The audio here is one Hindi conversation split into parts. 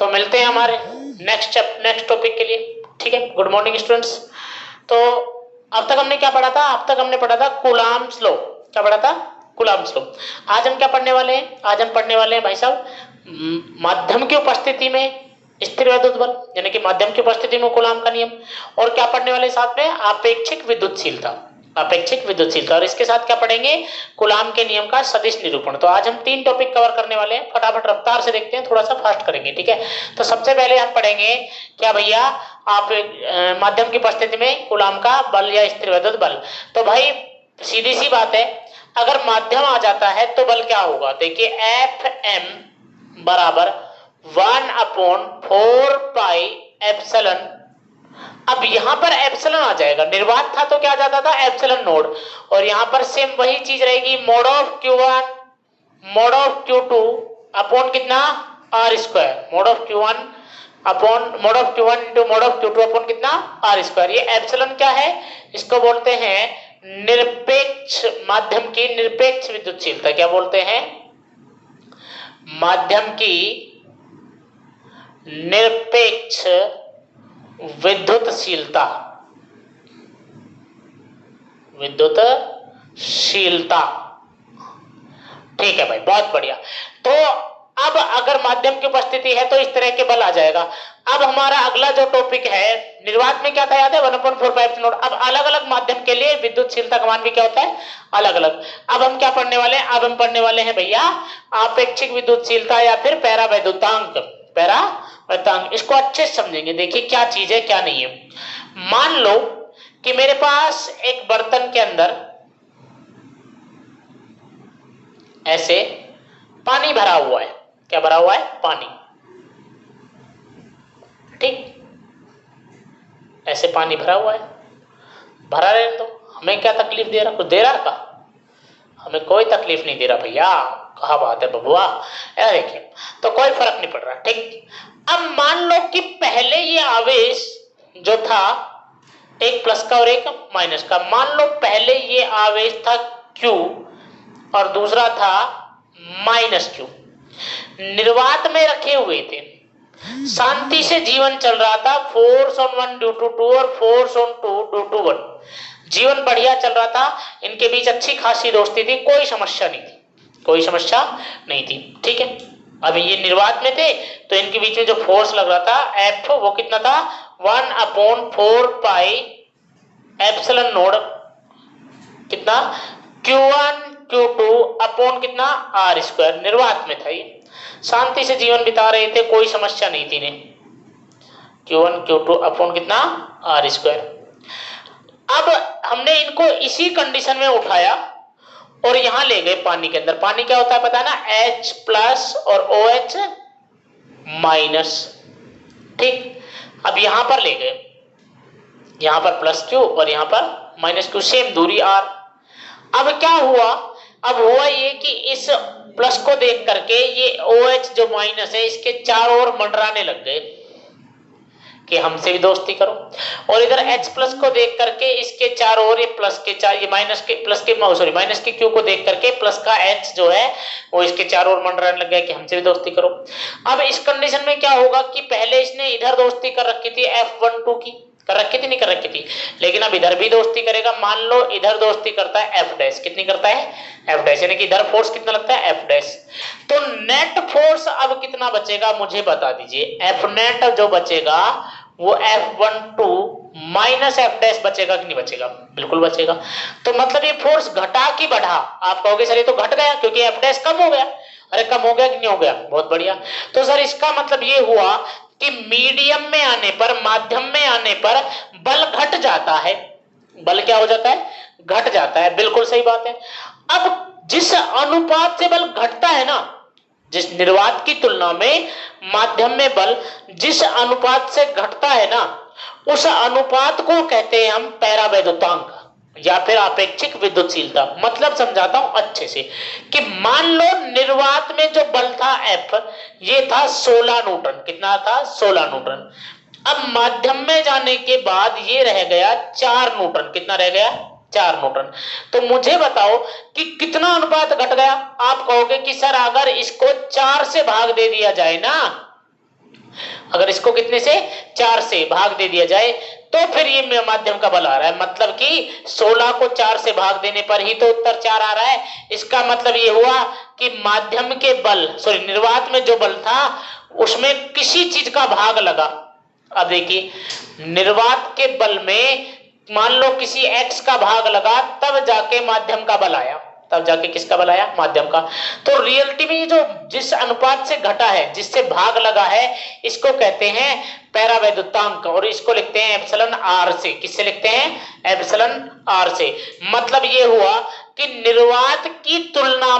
तो मिलते हैं हमारे नेक्स्ट टॉपिक के लिए। ठीक है, गुड मॉर्निंग स्टूडेंट्स। तो अब तक हमने क्या पढ़ा था? अब तक हमने पढ़ा था कूलम्ब्स लॉ। क्या पढ़ा था? Coulomb's law. आज हम क्या पढ़ने वाले हैं? आज हम पढ़ने वाले हैं भाई साहब माध्यम की उपस्थिति में स्थिर वैद्युत बल, यानी कि माध्यम की उपस्थिति में कूलम्ब का नियम। और क्या पढ़ने वाले साथ में? आपेक्षिक विद्युतशीलता। आपेक्षिक विद्युतशीलता, और इसके साथ क्या पढ़ेंगे? कूलम्ब के नियम का सदिश निरूपण। तो आज हम 3 टॉपिक कवर करने वाले हैं। फटाफट रफ्तार से देखते हैं, थोड़ा सा फास्ट करेंगे। ठीक है, तो सबसे पहले हम पढ़ेंगे क्या भैया, आप माध्यम की उपस्थिति में कूलम्ब का बल या स्थिर वैद्युत बल। तो भाई सीधी सी बात है, अगर माध्यम आ जाता है तो बल क्या होगा? देखिए एफ एम बराबर 1/4 पाई एप्सिलॉन। अब यहां पर एप्सिलॉन आ जाएगा, निर्वात था तो क्या आ जाता था? Epsilon nought. और यहां पर सेम वही चीज रहेगी, mod of Q1 mod of Q2 upon कितना? Are square. Mod of Q1 upon mod of Q1 into mod of Q2 upon कितना? Are square. ये एप्सिलॉन क्या है? इसको बोलते हैं निरपेक्ष, माध्यम की निरपेक्ष विद्युतशीलता। क्या बोलते हैं? माध्यम की निरपेक्ष विद्युतशीलता। विद्युतशीलता, ठीक है भाई, बहुत बढ़िया। तो अब अगर माध्यम की उपस्थिति है तो इस तरह के बल आ जाएगा। अब हमारा अगला जो टॉपिक है, निर्वात में क्या था याद है? 1/4 पाई एप्सिलॉन। अब अलग अलग माध्यम के लिए विद्युतशीलता का मान भी क्या होता है? अलग अलग। अब हम क्या पढ़ने वाले हैं? अब हम पढ़ने वाले हैं भैया आपेक्षिक विद्युतशीलता या फिर पैरावैद्युतांक। पैरावैद्युतांक, इसको अच्छे से समझेंगे। देखिए क्या चीज है क्या नहीं है। मान लो कि मेरे पास एक बर्तन के अंदर ऐसे पानी भरा हुआ है। क्या भरा हुआ है? पानी। ठीक, ऐसे पानी भरा हुआ है, भरा रहने दो। हमें क्या तकलीफ दे रहा? कुछ दे रहा का? हमें कोई तकलीफ नहीं दे रहा भैया। कहा बात है बबुआ, देखिए तो कोई फर्क नहीं पड़ रहा। ठीक, अब मान लो कि पहले ये आवेश जो था एक प्लस का और एक माइनस का, मान लो पहले ये आवेश था Q और दूसरा था माइनस Q, निर्वात में रखे हुए थे, शांति से जीवन चल रहा था। फोर्स ऑन 1 ड्यू टू 2 और फोर्स ऑन 2 ड्यू टू 1, जीवन बढ़िया चल रहा था। इनके बीच अच्छी खासी दोस्ती थी, कोई समस्या नहीं थी, कोई समस्या नहीं थी। ठीक है, अभी ये निर्वात में थे तो इनके बीच में जो फोर्स लग रहा था F, वो कितना था? 1/4 पाई एप्सिलॉन नोड कितना? Q1 Q2 अपॉन कितना? Are square. निर्वात में था ये, शांति से जीवन बिता रहे थे, कोई समस्या नहीं थी इन्हें। Q1 Q2 अपॉन कितना? Are square. अब हमने इनको इसी कंडीशन में उठाया और यहां ले गए पानी के अंदर। पानी क्या होता है पता है ना? H प्लस और OH माइनस। ठीक, अब यहां पर ले गए, यहां पर प्लस Q और यहां पर माइनस Q, सेम दूरी R। अब क्या हुआ? अब हुआ ये कि इस प्लस को देख करके ये OH जो माइनस है इसके चारों ओर मंडराने लग गए कि हमसे भी दोस्ती करो, और इधर H प्लस को देख करके इसके चारों ओर ये प्लस के चार, ये माइनस के Q को देख करके प्लस का H जो है वो इसके चारों ओर मंडराने लग गया कि हमसे भी दोस्ती करो। अब इस कंडीशन में क्या होगा कि पहले इसने इधर दोस्ती कर रखी थी F12 की, कर रखी थी नहीं कर रखी थी, लेकिन अब इधर भी दोस्ती करेगा। मान लो इधर दोस्ती करता है F डैश, कितनी करता है? F डैश, यानी कि इधर फोर्स कितना लगता है? F dash. तो नेट फोर्स अब कितना बचेगा मुझे बता दीजिए। F नेट जो बचेगा वो F12 माइनस F डैश बचेगा कि नहीं बचेगा? बिल्कुल बचेगा। तो मतलब ये फोर्स घटा कि बढ़ा? आप कहोगे सर ये तो घट गया क्योंकि F डैश कम हो गया। अरे कम हो गया कि नहीं हो गया? बहुत बढ़िया। तो सर इसका मतलब ये हुआ कि मीडियम में आने पर, माध्यम में आने पर बल घट जाता है। बल क्या हो जाता है? घट जाता है। बिल्कुल सही बात है। अब जिस अनुपात से बल घटता है ना, जिस निर्वात की तुलना में माध्यम में बल जिस अनुपात से घटता है ना, उस अनुपात को कहते हैं हम पैरावैद्युतांक या फिर आपेक्षिक विद्युतशीलता। मतलब समझाता हूं अच्छे से कि मान लो निर्वात में जो बल था F, ये था 16 न्यूटन। कितना था? 16 न्यूटन। अब माध्यम में जाने के बाद ये रह गया 4 न्यूटन। कितना रह गया? 4 न्यूटन। तो मुझे बताओ कि कितना अनुपात घट गया? आप कहोगे कि सर अगर इसको 4 से भाग दे दिया जाए ना अगर इसको कितने से 4 से भाग दे दिया जाए तो फिर ये माध्यम का बल आ रहा है। मतलब कि 16 को 4 से भाग देने पर ही तो उत्तर 4 आ रहा है। इसका मतलब ये हुआ कि माध्यम के बल निर्वात में जो बल था उसमें किसी चीज का भाग लगा। अब देखिए निर्वात के बल में मान लो किसी x का भाग लगा तब जाके माध्यम का बल आया। तब जाके किसका बल आया? माध्यम का। तो रियलिटी में जो जिस अनुपात से घटा है, जिससे भाग लगा है, इसको कहते हैं पैरावैद्युतांक और इसको लिखते हैं एप्सिलॉन आर से। किससे लिखते हैं? एप्सिलॉन आर से। मतलब ये हुआ कि निर्वात की तुलना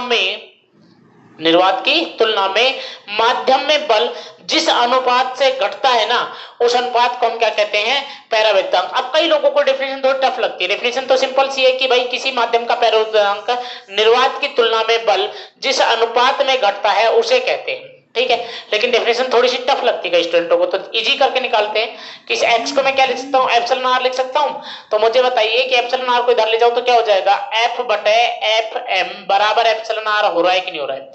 में माध्यम में बल जिस अनुपात से घटता है ना, उस अनुपात को हम क्या कहते हैं? पैरावैद्युतांक। अब कई लोगों को डेफिनेशन थोड़ी टफ लगती है। डेफिनेशन तो सिंपल सी है कि भाई किसी माध्यम का पैरावैद्युतांक निर्वात की तुलना में बल जिस अनुपात में घटता है उसे कहते हैं। ठीक है, लेकिन डेफिनेशन थोड़ी सी टफ लगती है स्टूडेंटों को, तो इजी करके निकालते हैं कि इस एक्स को मैं क्या लिख सकता हूँ? एप्सिलॉन आर लिख सकता हूँ। तो मुझे बताइए कि एप्सिलॉन आर को इधर ले जाऊं तो क्या हो जाएगा? एफ बटे एफ एम बराबर एप्सिलॉन आर हो रहा है कि नहीं हो रहा है?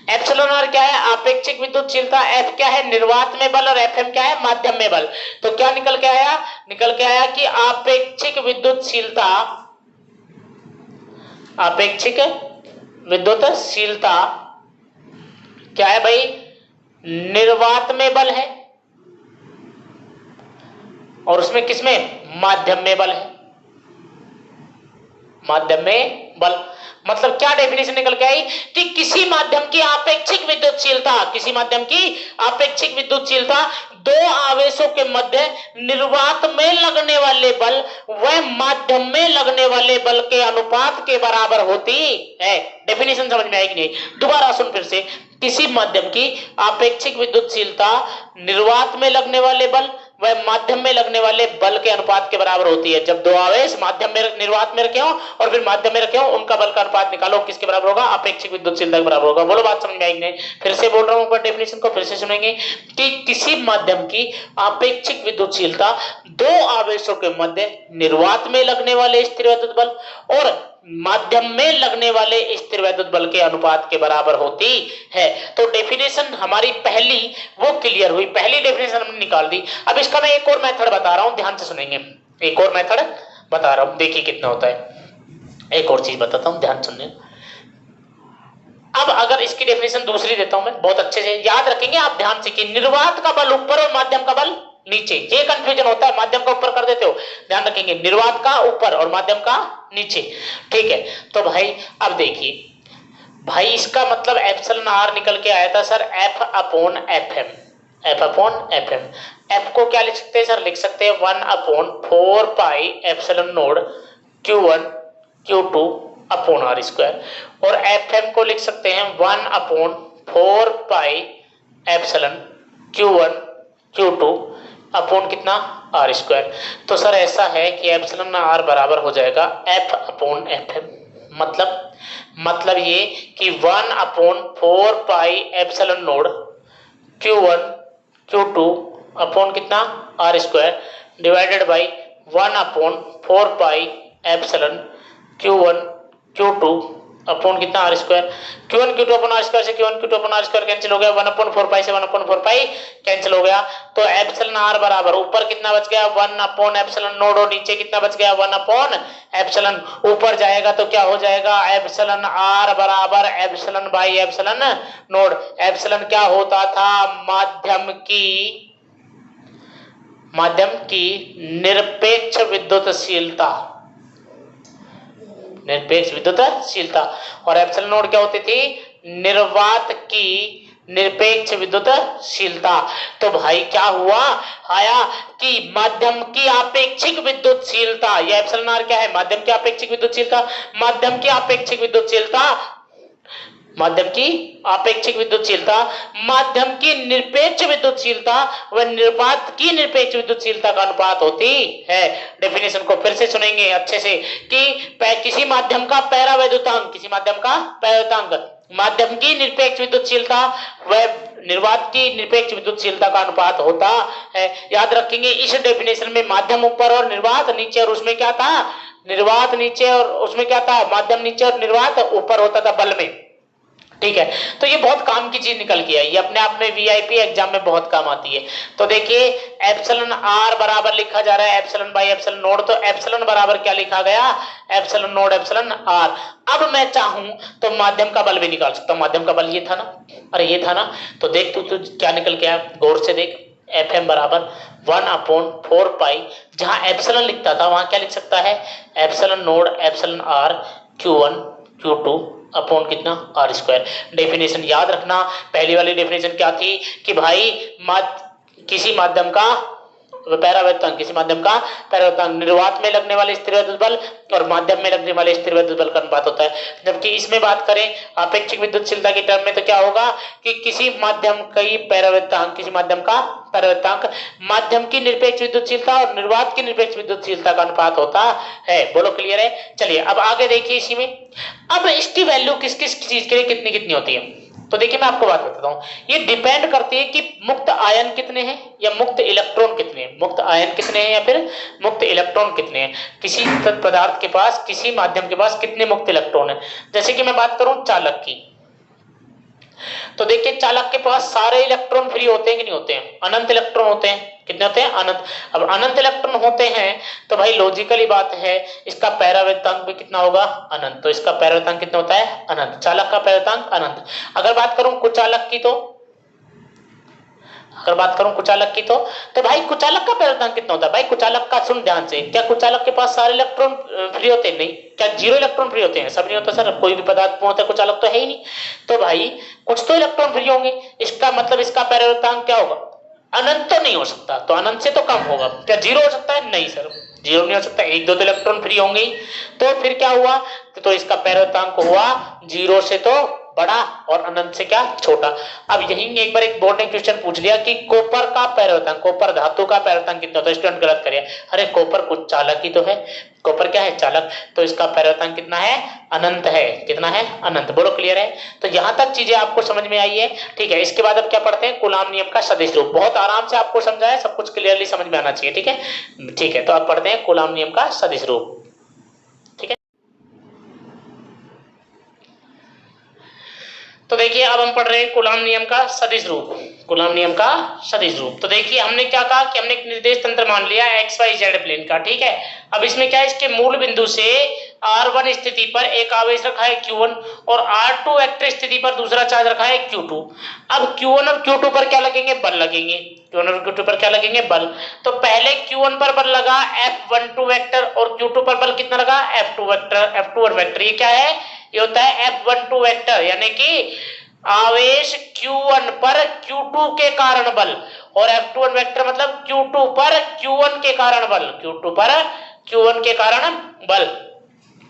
एप्सिलॉन आर क्या है? आपेक्षिक विद्युतशीलता। एफ क्या है? निर्वात में बल। और एफ एम क्या है? माध्यम में बल। तो क्या निकल के आया? निकल के आया कि आपेक्षिक विद्युतशीलता क्या है भाई? निर्वात में बल है और उसमें किसमें? माध्यम में बल है। माध्यम में बल मतलब क्या डेफिनेशन निकल के आई कि किसी माध्यम की आपेक्षिक विद्युतशीलता दो आवेशों के मध्य निर्वात में लगने वाले बल व माध्यम में लगने वाले बल के अनुपात के बराबर होती है। डेफिनेशन समझ में आएगी नहीं? दोबारा सुन फिर से। किसी माध्यम की आपेक्षिक विद्युतशीलता निर्वात में लगने वाले बल वह माध्यम में लगने वाले बल के अनुपात के बराबर होती है। जब दो आवेश माध्यम में निर्वात में रखे हो और फिर माध्यम में रखे हो, उनका बल का अनुपात निकालो, किसके बराबर होगा? आपेक्षिक विद्युतशीलता के बराबर होगा। बोलो बात समझ में आएगी नहीं? फिर से बोल रहा हूं, ऊपर डेफिनेशन को फिर से सुनेंगे कि किसी माध्यम की आपेक्षिक विद्युतशीलता दो आवेशों के मध्य निर्वात में लगने वाले स्थिर वैद्युत बल और माध्यम में लगने वाले स्थिर वैद्युत बल के अनुपात के बराबर होती है। तो डेफिनेशन हमारी पहली वो क्लियर हुई, पहली डेफिनेशन हमने निकाल दी। अब इसका मैं एक और मेथड बता रहा हूं, ध्यान से सुनेंगे। एक और मेथड बता रहा हूं, देखिए कितना होता है। एक और चीज बताता हूं, ध्यान सुनिए। अब अगर इसकी डेफिनेशन दूसरी देता हूं मैं, बहुत अच्छे से याद रखेंगे आप, ध्यान से कि निर्वात का बल ऊपर और माध्यम का बल नीचे। ये कंफ्यूजन होता है, माध्यम का ऊपर कर देते हो, ध्यान रखेंगे निर्वात का ऊपर और माध्यम का नीचे। ठीक है, तो भाई अब देखिए भाई इसका मतलब एप्सिलॉन आर निकल के आया था sir F upon F M. F upon F M, F को क्या लिख सकते हैं सर? लिख सकते हैं 1/4 pi epsilon nought Q1 Q2 upon r square, और एफ एम को लिख सकते हैं 1/4 pi epsilon Q1 Q2 upon कितना? Are square. तो सर ऐसा है कि एप्सिलॉन आर बराबर हो जाएगा एफ अपॉन एफ एम। मतलब ये कि 1/4 pi epsilon nought Q1 Q2 upon कितना? Are square divided by 1/4 pi epsilon Q1 Q2 upon कितना? Are square. Q1 Q2 upon r square से Q1 Q2 upon r square cancel हो गया, 1/4 पाई से 1/4 पाई कैंसिल हो गया। तो एप्सिलॉन आर बराबर ऊपर कितना बच गया? 1 अपॉन एप्सिलॉन नोड, और नीचे कितना बच गया? 1 अपॉन एप्सिलॉन। ऊपर जाएगा तो क्या हो जाएगा? एप्सिलॉन आर बराबर epsilon by epsilon naught. Epsilon क्या होता था? माध्यम की निरपेक्ष विद्युतशीलता, और एप्सिलॉन नोड क्या होती थी? निर्वात की निरपेक्ष विद्युतशीलता। तो भाई क्या हुआ? आया कि माध्यम की आपेक्षिक विद्युतशीलता, यह एप्सिलॉन आर क्या है? माध्यम की आपेक्षिक विद्युतशीलता। माध्यम की निरपेक्ष विद्युतशीलता व निर्वात की निरपेक्ष विद्युतशीलता का अनुपात होती है। डेफिनेशन को फिर से सुनेंगे अच्छे से कि किसी माध्यम का पैरावैद्युतांक, माध्यम की निरपेक्ष विद्युतशीलता व निर्वात की निरपेक्ष विद्युतशीलता का अनुपात होता है। याद रखेंगे इस डेफिनेशन में माध्यम ऊपर और निर्वात नीचे, और उसमें क्या था? निर्वात नीचे और उसमें क्या था? माध्यम नीचे और निर्वात ऊपर होता था बल में। ठीक है, तो ये बहुत काम की चीज निकल के आई, ये अपने आप में वीआईपी एग्जाम में बहुत काम आती है। तो देखिए एप्सिलॉन आर बराबर लिखा जा रहा है एप्सिलॉन बाई एप्सिलॉन नोड, तो एप्सिलॉन बराबर क्या लिखा गया, एप्सिलॉन नोड एप्सिलॉन आर। अब मैं चाहूं तो माध्यम का बल भी निकाल सकता हूं, माध्यम का बल ये था ना, अरे ये था ना, तो देख तू क्या निकल के आया, गौर से देख, एफ एम बराबर 1/4 पाई, जहां एप्सिलॉन लिखता था वहां क्या लिख सकता है, epsilon naught epsilon R Q1 Q2 upon कितना आर स्क्वायर। डेफिनेशन याद रखना, पहली वाली डेफिनेशन क्या थी कि भाई किसी माध्यम का पैरावृत्तांक, किसी माध्यम का पैरावृत्तांक निर्वात में लगने वाले स्थिर विद्युत बल और माध्यम में लगने वाले स्थिर विद्युत बल का अनुपात होता है। जबकि इसमें बात करें आपेक्षिक विद्युतशीलता की टर्म में तो क्या होगा कि किसी माध्यम का पैरावृत्तांक, किसी माध्यम का पैरावृत्तांक माध्यम की निरपेक्ष विद्युतशीलता और निर्वात की निरपेक्ष विद्युतशीलता का अनुपात होता है। बोलो क्लियर है? चलिए अब आगे देखिए इसी में, अब इसकी वैल्यू किस किस चीज के लिए कितनी कितनी होती है, तो देखिए मैं आपको बात बताता हूं, ये डिपेंड करती है कि मुक्त आयन कितने हैं या मुक्त इलेक्ट्रॉन कितने हैं, मुक्त आयन कितने हैं या फिर मुक्त इलेक्ट्रॉन कितने हैं, किसी पदार्थ के पास, किसी माध्यम के पास कितने मुक्त इलेक्ट्रॉन है। जैसे कि मैं बात करूं चालक की, तो देखिए चालक के पास सारे इलेक्ट्रॉन फ्री होते हैं कि नहीं होते हैं, अनंत इलेक्ट्रॉन होते हैं, कितने होते हैं, अनंत। अब अनंत इलेक्ट्रॉन होते हैं तो भाई लॉजिकली बात है इसका पैरावृत्तांक भी कितना होगा, अनंत, तो इसका पैरावृत्तांक कितना होता है, अनंत, चालक का पैरावृत्तांक अनंत। अगर बात करूं कुचालक की, तो अगर बात करूं कुचालक की, तो भाई कुचालक का पैरावृत्तांक कितना होता है, भाई कुचालक का सुन ध्यान से, क्या कुचालक के पास सारे इलेक्ट्रॉन फ्री होते हैं, नहीं, क्या 0 इलेक्ट्रॉन फ्री होते हैं, सब नहीं होता सर, कोई भी पदार्थ पूर्णतः कुचालक तो है ही नहीं, तो भाई कुछ तो इलेक्ट्रॉन फ्री होंगे, इसका मतलब इसका पैरावृत्तांक क्या होगा, अनंत तो नहीं हो सकता, तो अनंत से तो कम होगा, क्या 0 हो सकता है, नहीं सर 0 नहीं हो सकता, 1-2 तो इलेक्ट्रॉन फ्री होंगे ही, तो फिर क्या हुआ, तो इसका पैरावृत्तांक हुआ 0 से तो बड़ा और अनंत से क्या, छोटा। अब यही एक बार एक बोर्ड ने क्वेश्चन पूछ लिया कि कॉपर का पैरावृत्तांक, कॉपर धातु का पैरावृत्तांक कितना होता है, स्टूडेंट गलत करे, अरे कॉपर कुछ चालक ही तो है, कॉपर क्या है, चालक, तो इसका पैरावृत्तांक कितना है, अनंत है, कितना है, अनंत। बोलो क्लियर है? तो यहां तक चीजें आपको समझ में आई है, ठीक है। इसके बाद अब क्या पढ़ते हैं, कूलाम नियम का सदिश रूप, बहुत आराम से आपको समझाया, सब कुछ क्लियरली समझ में आना चाहिए, ठीक है, ठीक है। तो आप पढ़ते हैं कूलाम नियम का सदिश रूप, ठीक है। तो देखिए अब हम पढ़ रहे हैं कूलाम नियम का सदिश रूप, कूलाम नियम का सदिश रूप। तो देखिए हमने क्या कहा कि हमने एक निर्देश तंत्र मान लिया XYZ प्लेन का, ठीक है। अब इसमें क्या है, इसके मूल बिंदु से R1 स्थिति पर एक आवेश रखा है Q1 और R2 वेक्टर स्थिति पर दूसरा चार्ज रखा है Q2। अब Q1 और Q2 पर क्या लगेंगे, बल लगेंगे, Q1 और Q2 पर क्या लगेंगे, बल। तो पहले Q1 पर बल लगा F12 वेक्टर और Q2 पर बल कितना लगा, F2 वेक्टर, F2 वेक्टर, ये क्या है, ये होता है F12 वेक्टर, यानी कि आवेश Q1 पर Q2 के कारण बल, और F21 वेक्टर मतलब Q2 पर Q1 के कारण बल, Q2 पर Q1 के कारण बल।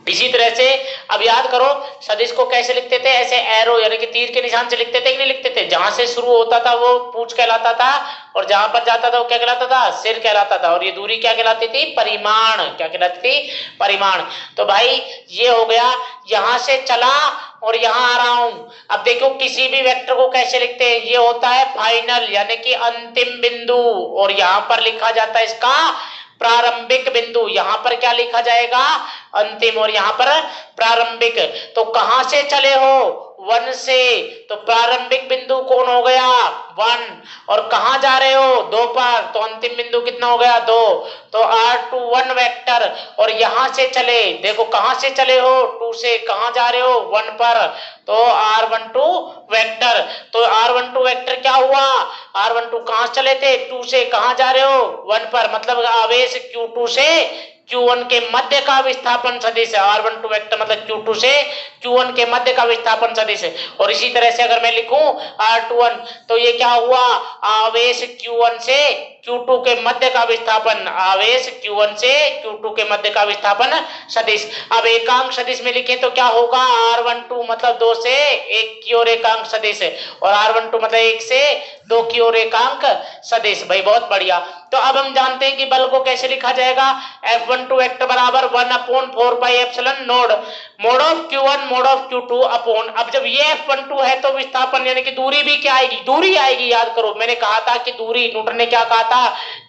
इसी तरह से अब याद करो सदिश को कैसे लिखते थे, ऐसे एरो यानी कि तीर के निशान से लिखते थे कि नहीं लिखते थे, जहां से शुरू होता था वो पूंछ कहलाता था और जहां पर जाता था वो क्या कहलाता था, सिर कहलाता था, और ये दूरी क्या कहलाती थी, परिमाण, क्या कहलाती थी, परिमाण। तो भाई ये हो गया, यहां से चला और यहां आ रहा हूं। अब देखो किसी भी वेक्टर को कैसे लिखते हैं, ये होता है फाइनल यानी कि अंतिम बिंदु, और यहां पर लिखा जाता है इसका प्रारंभिक बिंदु, यहां पर क्या लिखा जाएगा, अंतिम, और यहां पर प्रारंभिक। तो कहां से चले हो, 1 से, तो प्रारंभिक बिंदु कौन हो गया, 1, और कहां जा रहे हो, 2 पर, तो अंतिम बिंदु कितना हो गया, 2, तो R21 वेक्टर। और यहां से चले, देखो कहां से चले हो, 2 से, कहां जा रहे हो, 1 पर, तो R12 वेक्टर। तो R12 वेक्टर क्या हुआ, R12 कहां चले थे, 2 से, कहां जा रहे हो, 1 पर, मतलब आवेश Q2 से Q1 के मध्य का विस्थापन सदिश है, R12 वेक्टर मतलब Q2 से Q1 के मध्य का विस्थापन सदिश है। और इसी तरह से अगर मैं लिखूं R21, तो ये क्या हुआ, आवेश Q1 से Q2 के मध्य का विस्थापन, आवेश Q1 से Q2 के मध्य का विस्थापन सदिश। अब एकांक सदिश में लिखें तो क्या होगा, R12 मतलब 2 से 1 की ओर एकांक सदिश, और R12 मतलब 1 से 2 की ओर एकांक सदिश। भाई बहुत बढ़िया। तो अब हम जानते हैं कि बल को कैसे लिखा जाएगा, F12 वेक्टर बराबर 1/4 pi epsilon node mod of Q1 mod of Q2 upon, अब जब ये F12 है तो विस्थापन यानी कि दूरी भी क्या आएगी, दूरी आएगी। याद करो मैंने कहा था कि दूरी, न्यूटन ने क्या कहा था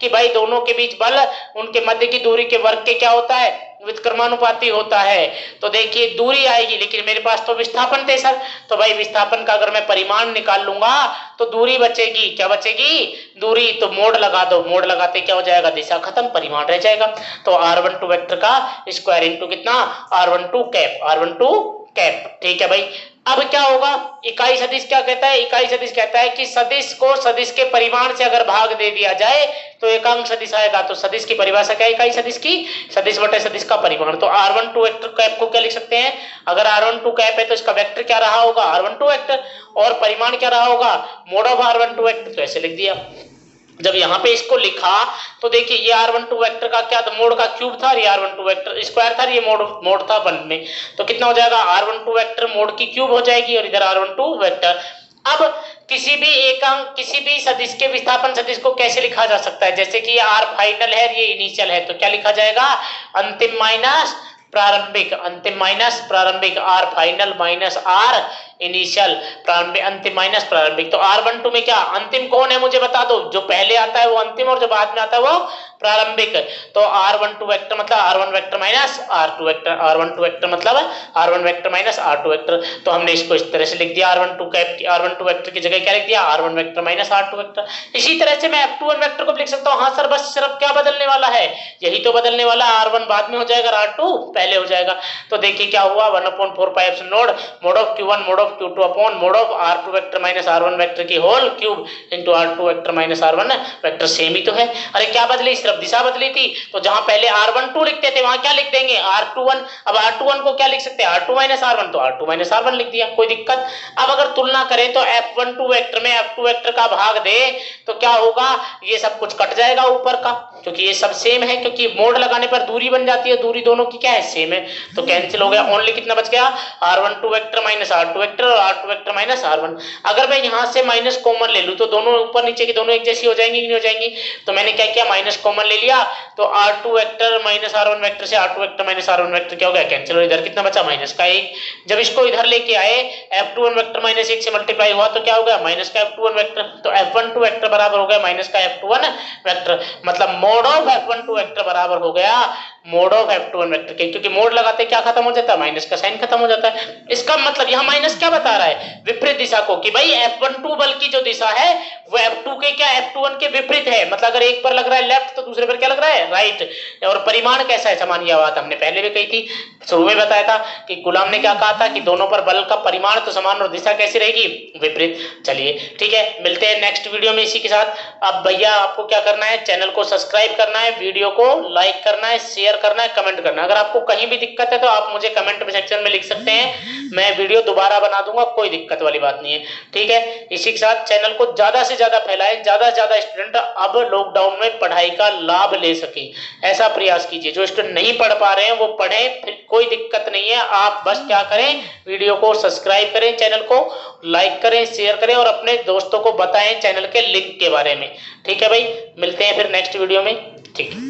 कि भाई दोनों के बीच बल उनके मध्य की दूरी के वर्ग के क्या होता है, व्युत्क्रमानुपाती होता है। तो देखिए दूरी आएगी, लेकिन मेरे पास तो विस्थापन थे सर, तो भाई विस्थापन का अगर मैं परिमाण निकाल लूंगा तो दूरी बचेगी। क्या बचेगी? दूरी। तो मोड लगा दो, मोड लगाते क्या हो जाएगा? दिशा खत्म, परिमाण रह जाएगा। तो r12 वेक्टर का स्क्वायर इंटू कितना? r12 cap, r12 cap. ठीक है भाई। अब क्या होगा? इकाई सदिश क्या कहता है? इकाई सदिश कहता है कि सदिश को सदिश के परिमाण से अगर भाग दे दिया जाए तो एकांक सदिश आएगा। तो सदिश की परिभाषा क्या है इकाई सदिश की? सदिश बटे सदिश का परिमाण। तो r12 वेक्टर कैप को क्या लिख सकते हैं? अगर r12 कैप है तो इसका वेक्टर क्या रहा होगा? r12 vector. और परिमाण क्या रहा होगा? Mode of r12 vector. तो ऐसे लिख दिया। जब यहाँ पे इसको लिखा तो देखिए ये r12 वेक्टर का क्या था? मोड का क्यूब था, ये r12 वेक्टर स्क्वायर था, ये मोड था 1 में। तो कितना हो जाएगा? r12 वेक्टर मोड की क्यूब हो जाएगी और इधर r12 वेक्टर। अब किसी भी एकांक, किसी भी सदिश के विस्थापन सदिश को कैसे लिखा जा सकता है? जैसे कि ये r फाइनल है, ये इनिशियल है, तो क्या लिखा जाएगा? अंतिम माइनस प्रारंभिक, अंतिम माइनस प्रारंभिक, r final minus r initial, प्रारंभिक, अंतिम माइनस प्रारंभिक। तो r12 में क्या अंतिम कौन है मुझे बता दो? जो पहले आता है वो अंतिम और जो बाद में आता है वो प्रारंभिक। तो r12 वेक्टर मतलब r1 vector minus r2 vector, r12 vector मतलब r1 vector minus r2 vector. तो हमने इसको इस तरह से लिख दिया, r12 वेक्टर की जगह क्या लिख दिया? r1 vector minus r2 vector. इसी तरह से मैं f21 वेक्टर को लिख सकता हूँ। हाँ सर, बस सिर्फ क्या बदलने वाला है? यही तो बदलने वाला है, r1 बाद में हो जाएगा, r2 पहले हो जाएगा। तो देखिए क्या हुआ? 1/4 nought mod of q1 mod of q2 upon mod of r2 vector minus r1 vector की whole cube into r2 vector minus r1 vector. Same ही तो है। अरे क्या बदली? सिर्फ दिशा बदली थी। तो जहां पहले r12 लिखते थे वहां क्या लिख देंगे? r21। अब r21 को क्या लिख सकते हैं? r2 माइनस r1, तो r2 माइनस r1 लिख दिया, कोई दिक्कत। अब अगर तुलना करें तो f12 वेक्टर में f2 वेक्टर का भाग दे तो क्या होगा? ये सब कुछ कट जाएगा ऊपर का, क्योंकि ये सब सेम है, क्योंकि मोड लगाने पर दूरी बन जाती है, दूरी दोनों की क्या है? सेम है। तो कैंसिल हो गया। ओनली कितना बच गया? r12 vector minus r2 vector और r2 वेक्टर माइनस r1। अगर मैं यहां से माइनस कॉमन ले लूं तो दोनों ऊपर नीचे की दोनों एक जैसी हो जाएंगी कि नहीं हो जाएंगी? तो मैंने क्या किया? माइनस कॉमन ले लिया। तो r2 vector minus r1 vector से r2 vector minus r1 vector क्या हो गया? कैंसिल। और इधर कितना बचा? माइनस का 1। जब इसको इधर लेके आए f21 वेक्टर माइनस 1 से मल्टीप्लाई हुआ तो क्या हो गया? माइनस का f21 वेक्टर। तो f12 वेक्टर बराबर हो गया माइनस का f21 वेक्टर, मतलब मोड ऑफ f12 वेक्टर बराबर हो गया मोड ऑफ f21 वेक्टर के, क्योंकि मोड लगाते क्या खत्म हो जाता है? माइनस का साइन खत्म हो जाता है। इसका मतलब यहाँ माइनस क्या बता रहा है? विपरीत दिशा को, कि भाई f12 बल की जो दिशा है वो f2 के क्या? f21 के विपरीत है। मतलब अगर एक पर लग रहा है लेफ्ट तो दूसरे पर क्या लग रहा है? राइट। और परिमाण कैसा है? समान। यह बात हमने पहले भी कही थी, शुरू में बताया था कि गुलाम ने क्या कहा था कि दोनों पर बल का परिमाण तो समान और दिशा कैसी रहेगी? विपरीत। चलिए ठीक है, मिलते हैं नेक्स्ट वीडियो में इसी के साथ। अब भैया आपको क्या करना है? चैनल को सब्सक्राइब करना है, वीडियो को लाइक करना है, शेयर करना है, कमेंट करना है। अगर आपको कहीं भी दिक्कत है तो आप मुझे कमेंट सेक्शन में लिख सकते हैं, मैं वीडियो दोबारा बना दूंगा, कोई दिक्कत वाली बात नहीं है। ठीक है, इसी के साथ चैनल को ज्यादा से ज्यादा फैलाएं, ज्यादा से ज्यादा स्टूडेंट अब लॉकडाउन में पढ़ाई का लाभ ले सके, ऐसा प्रयास कीजिए। जो स्टूडेंट नहीं पढ़ पा रहे हैं वो पढ़ें, फिर कोई दिक्कत नहीं है। आप बस क्या करें? वीडियो को सब्सक्राइब करें, चैनल को लाइक करें, शेयर करें और अपने दोस्तों को बताएं चैनल के लिंक के बारे में। ठीक है भाई, मिलते हैं फिर नेक्स्ट वीडियो में। ठीक है।